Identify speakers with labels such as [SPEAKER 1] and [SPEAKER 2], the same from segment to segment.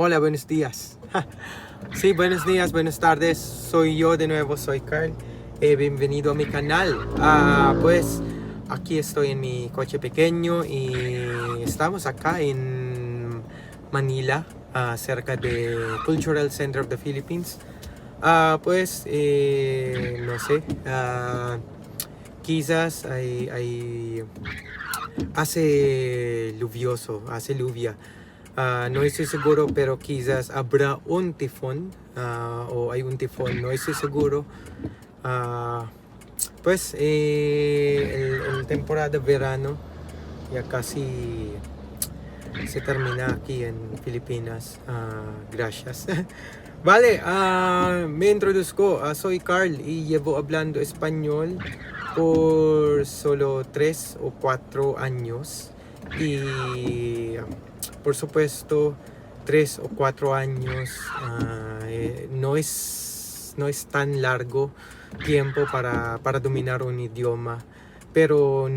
[SPEAKER 1] Hola, buenos días. Sí, buenos días, buenas tardes. Soy yo de nuevo, soy Carl. Bienvenido a mi canal. Pues aquí estoy en mi coche pequeño y estamos acá en Manila, cerca de Cultural Center of the Philippines. No sé, quizás hace lluvioso, hace lluvia. No estoy seguro, pero quizás habrá un tifón o hay un tifón, no estoy seguro. Ah, el temporada verano ya casi se termina aquí en Filipinas. Gracias. Vale, me introduzco. Soy Carl y llevo hablando español por solo 3 o 4 años. Y por supuesto, 3 o 4 años no es tan largo tiempo para dominar un idioma, pero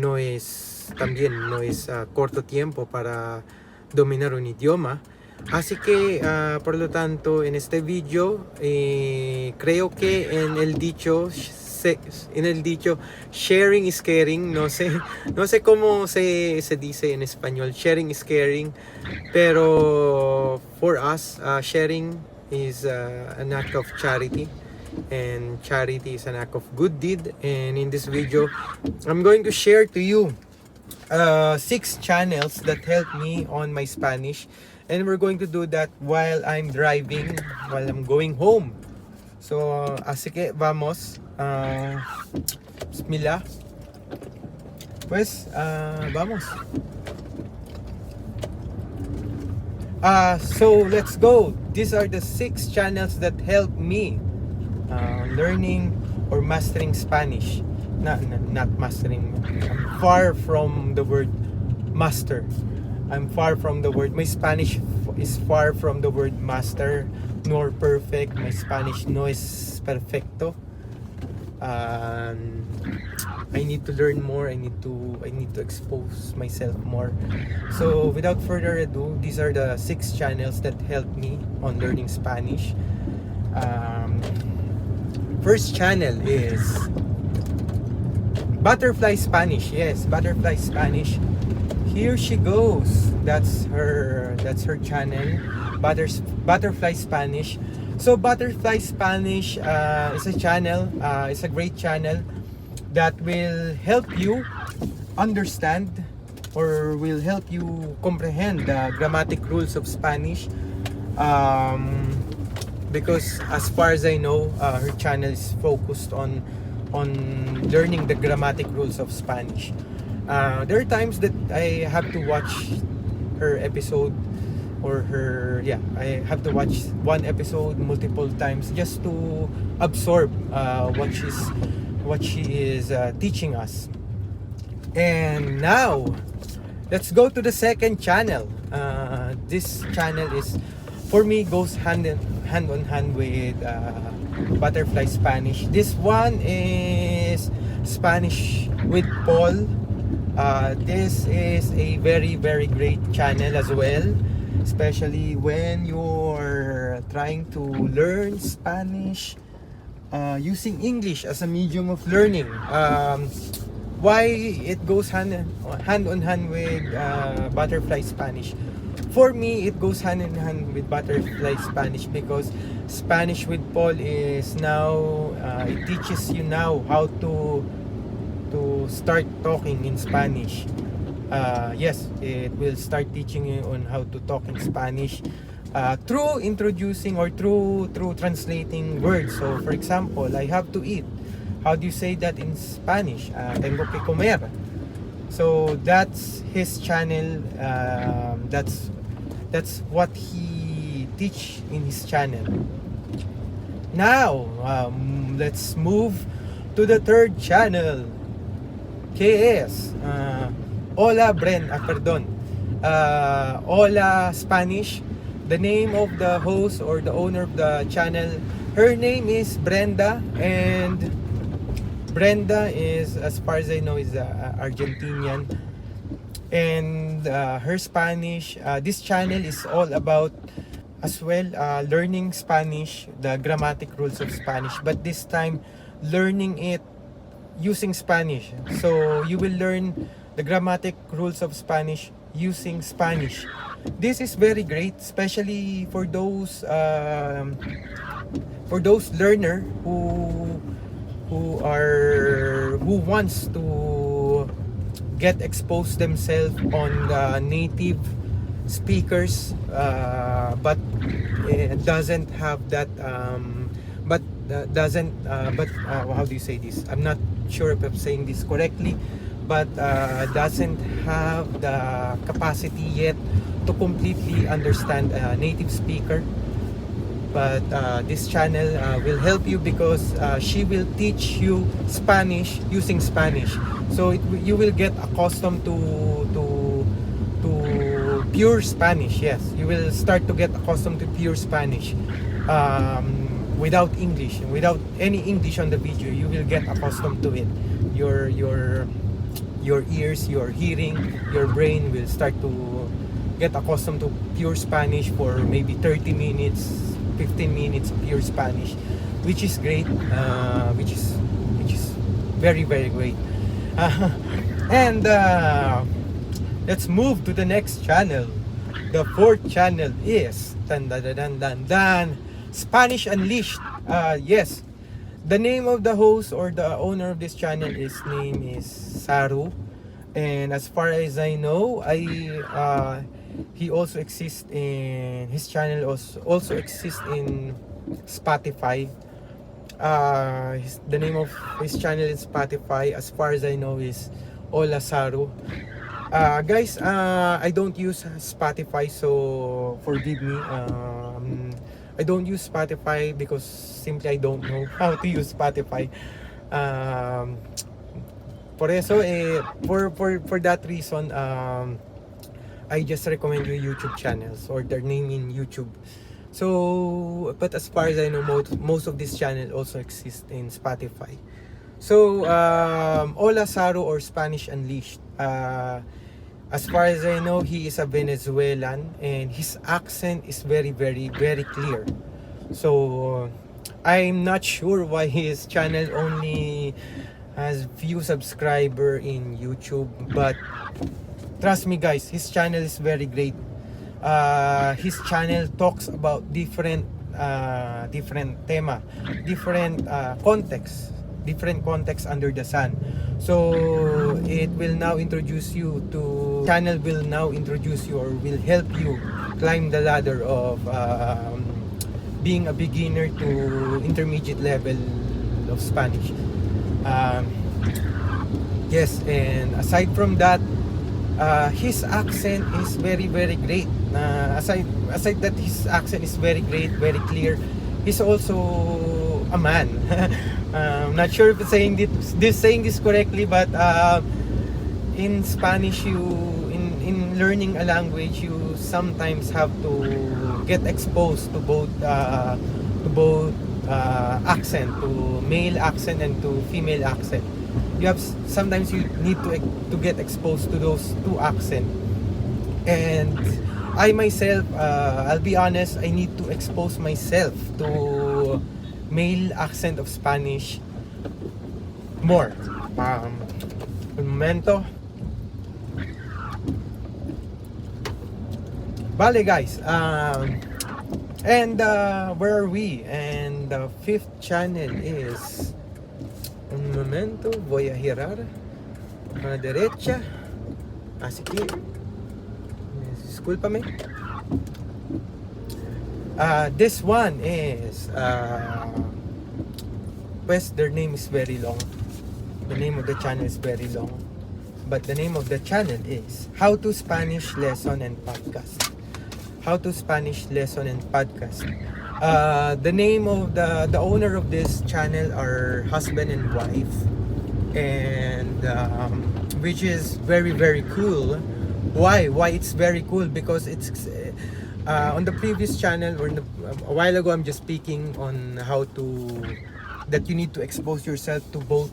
[SPEAKER 1] también no es corto tiempo para dominar un idioma. Así que, por lo tanto, en este video, creo que en el dicho sharing is caring, no sé cómo se dice en español, sharing is caring, pero for us, sharing is an act of charity, and charity is an act of good deed. And in this video, I'm going to share to you 6 channels that help me on my Spanish, and we're going to do that while I'm driving, while I'm going home. So, así que vamos. Bismillah. Pues, vamos. So let's go. These are the 6 channels that help me learning or mastering Spanish. Not mastering. I'm far from the word master. I'm far from the word. My Spanish is far from the word master nor perfect. My Spanish no es perfecto. I need to learn more. I need to expose myself more. So without further ado, these are the 6 channels that help me on learning Spanish. First channel is Butterfly Spanish. Yes, Butterfly Spanish. Here she goes. That's her channel. Butterfly Spanish. So Butterfly Spanish is a channel. It's a great channel that will help you understand or will help you comprehend the grammatic rules of Spanish. Because as far as I know, her channel is focused on learning the grammatic rules of Spanish. There are times that I have to watch her episode I have to watch one episode multiple times just to absorb what she is teaching us. And now let's go to the second channel. This channel is, for me, goes hand on hand with Butterfly Spanish. This one is Spanish with Paul. This is a very, very great channel as well, especially when you're trying to learn Spanish using English as a medium of learning. Why it goes hand on hand with Butterfly Spanish? For me, it goes hand in hand with Butterfly Spanish because Spanish with Paul is now, it teaches you now how to start talking in Spanish. Yes, it will start teaching you on how to talk in Spanish through introducing or through translating words. So, for example, I have to eat. How do you say that in Spanish? Tengo que comer. So that's his channel. That's what he teach in his channel. Now, let's move to the third channel. KS. Hola Hola Spanish. The name of the host or the owner of the channel, her name is Brenda, and Brenda is, as far as I know, is Argentinian. And her Spanish, this channel is all about as well, learning Spanish, the grammatic rules of Spanish, but this time learning it using Spanish. So you will learn the grammatic rules of Spanish using Spanish. This is very great, especially for those learner who wants to get exposed themselves on the native speakers, but it doesn't have that but doesn't but how do you say this, I'm not sure if I'm saying this correctly, but doesn't have the capacity yet to completely understand a native speaker. But this channel will help you because she will teach you Spanish using Spanish. So you will get accustomed to pure Spanish. Yes, you will start to get accustomed to pure Spanish, without English, without any English on the video. You will get accustomed to it. Your ears, your hearing, your brain will start to get accustomed to pure Spanish for maybe 30 minutes, 15 minutes of pure Spanish, which is great, which is very very great. And let's move to the next channel. The fourth channel is Spanish Unleashed. Yes, the name of the host or the owner of this channel, his name is Saru, and as far as I know, he also exists in his channel, also exists in Spotify. The name of his channel in Spotify, as far as I know, is Ola Saru. Guys, I don't use Spotify, so forgive me. I don't use Spotify because simply I don't know how to use Spotify. Por eso, for that reason, I just recommend you YouTube channels or their name in YouTube. So, but as far as I know, most of this channel also exist in Spotify. So, Ola Saru or Spanish Unleashed. As far as I know, he is a Venezuelan and his accent is very, very, very clear. So, I'm not sure why his channel only has few subscriber in YouTube, but trust me guys, his channel is very great. His channel talks about different tema, different context under the sun. So it will now introduce you to channel will now introduce you or will help you climb the ladder of being a beginner to intermediate level of Spanish. Yes, and aside from that, his accent is very very great. Aside that his accent is very great, very clear, he's also a man. I'm not sure if I'm saying this correctly, but in Spanish, in learning a language, you sometimes have to get exposed to both accent, to male accent and to female accent. Sometimes you need to get exposed to those two accents. And I myself, I'll be honest, I need to expose myself to male accent of Spanish more. Un momento. Vale guys, and where are we? And the fifth channel is, un momento, voy a girar a la derecha, así que discúlpame. This one is pues their name is very long. The name of the channel is very long, but the name of the channel is How to Spanish Lesson and Podcast. How to Spanish Lesson and Podcast. The name of the owner of this channel are husband and wife, and which is very very cool. Why it's very cool? Because it's on the previous channel or a while ago, I'm just speaking on how that you need to expose yourself to both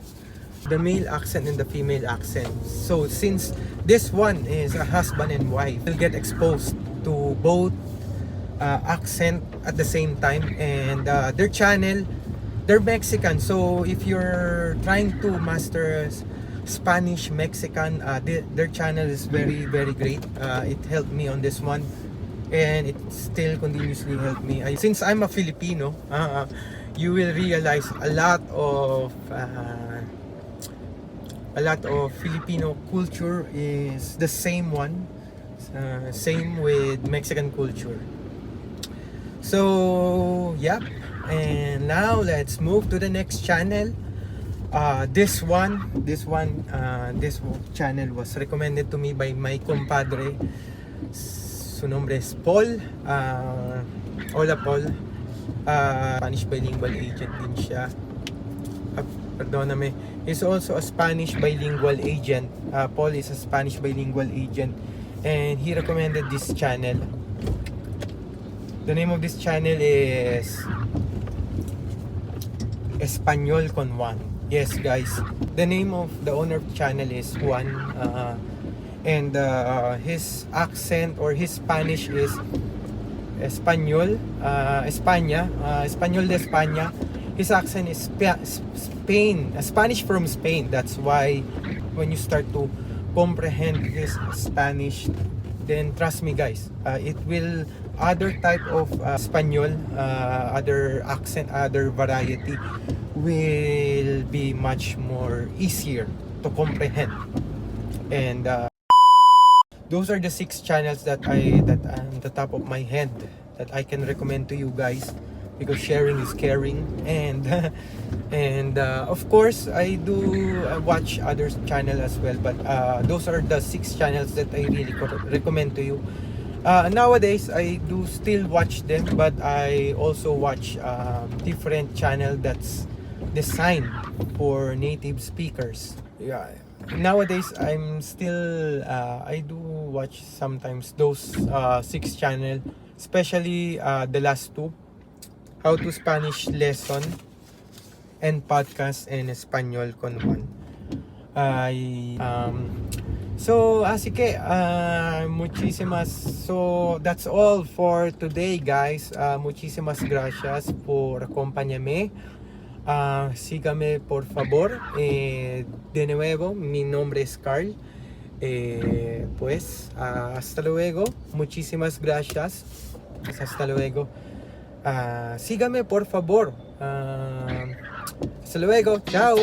[SPEAKER 1] the male accent and the female accent. So since this one is a husband and wife, you'll get exposed to both accent at the same time, and their channel, they're Mexican, so if you're trying to master Spanish Mexican, their channel is very very great. It helped me on this one, and it still continuously helped me. Since I'm a Filipino, you will realize a lot of Filipino culture is the same one, same with Mexican culture. So yeah, and now let's move to the next channel. This channel was recommended to me by my compadre. Su nombre es Paul. Hola Paul. Spanish bilingual agent din siya. Perdóname. He's also a Spanish bilingual agent. Paul is a Spanish bilingual agent, and he recommended this channel. The name of this channel is Español con Juan. Yes, guys. The name of the owner of the channel is Juan, and his accent or his Spanish is Español, España, Español de España. His accent is Spain, Spanish from Spain. That's why when you start to comprehend his Spanish, then trust me guys, it will other type of Spanish, other accent, other variety will be much more easier to comprehend. And those are the 6 channels that on the top of my head that I can recommend to you guys, because sharing is caring. And and of course I do watch other channel as well, but those are the 6 channels that I really recommend to you. Nowadays I do still watch them, but I also watch different channel that's designed for native speakers. Yeah, nowadays I'm still I do watch sometimes those 6 channel, especially the last 2, how to Spanish lesson and podcast in Español con Juan. So así que muchísimas, so that's all for today guys. Muchísimas gracias por acompañarme. Sígame por favor. De nuevo, mi nombre es Carl. Pues hasta luego. Muchísimas gracias. Hasta luego. Sígame por favor. Hasta luego. Chao.